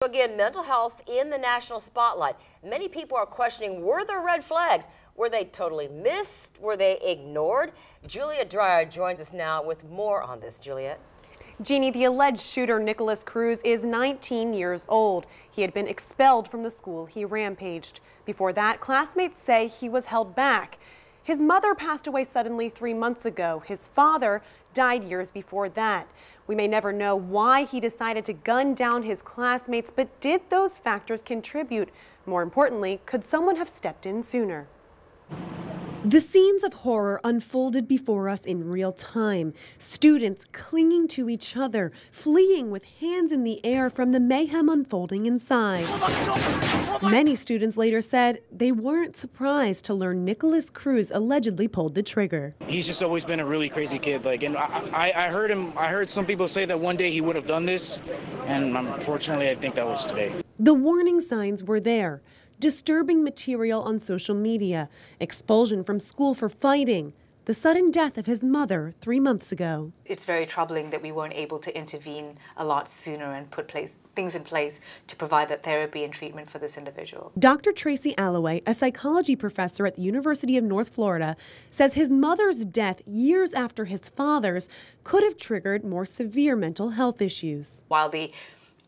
Again, mental health in the national spotlight. Many people are questioning, were there red flags? Were they totally missed? Were they ignored? Juliet Dreyer joins us now with more on this. Juliet. Jeannie, the alleged shooter, Nicholas Cruz, is 19 years old. He had been expelled from the school he rampaged. Before that, classmates say he was held back. His mother passed away suddenly 3 months ago. His father died years before that. We may never know why he decided to gun down his classmates, but did those factors contribute? More importantly, could someone have stepped in sooner? The scenes of horror unfolded before us in real time. Students clinging to each other, fleeing with hands in the air from the mayhem unfolding inside. Many students later said they weren't surprised to learn Nicholas Cruz allegedly pulled the trigger. He's just always been a really crazy kid. And I heard some people say that one day he would have done this, and unfortunately I think that was today. The warning signs were there. Disturbing material on social media, expulsion from school for fighting, the sudden death of his mother 3 months ago. It's very troubling that we weren't able to intervene a lot sooner and put things in place to provide that therapy and treatment for this individual. Dr. Tracy Alloway, a psychology professor at the University of North Florida, says his mother's death years after his father's could have triggered more severe mental health issues. While the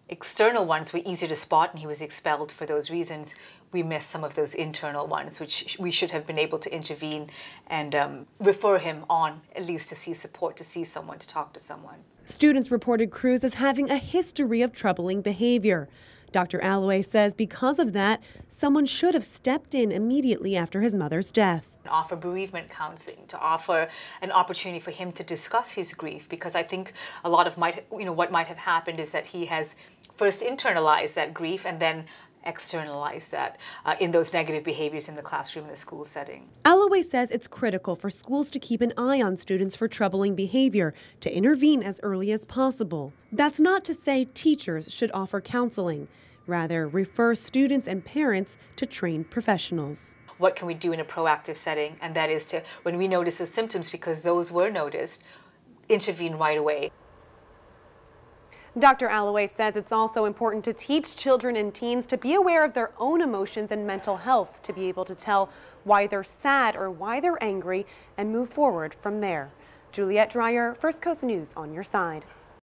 external ones were easier to spot and he was expelled for those reasons, we missed some of those internal ones, which we should have been able to intervene and refer him on, at least to see support, to see someone, to talk to someone. Students reported Cruz as having a history of troubling behavior. Dr. Alloway says because of that, someone should have stepped in immediately after his mother's death. Offer bereavement counseling, to offer an opportunity for him to discuss his grief, because I think a lot of what might have happened is that he has first internalized that grief and then externalize that in those negative behaviors in the classroom, in the school setting. Alloway says it's critical for schools to keep an eye on students for troubling behavior, to intervene as early as possible. That's not to say teachers should offer counseling. Rather, refer students and parents to trained professionals. What can we do in a proactive setting? And that is to, when we notice the symptoms, because those were noticed, intervene right away. Dr. Alloway says it's also important to teach children and teens to be aware of their own emotions and mental health, to be able to tell why they're sad or why they're angry and move forward from there. Juliet Dreyer, First Coast News, on your side.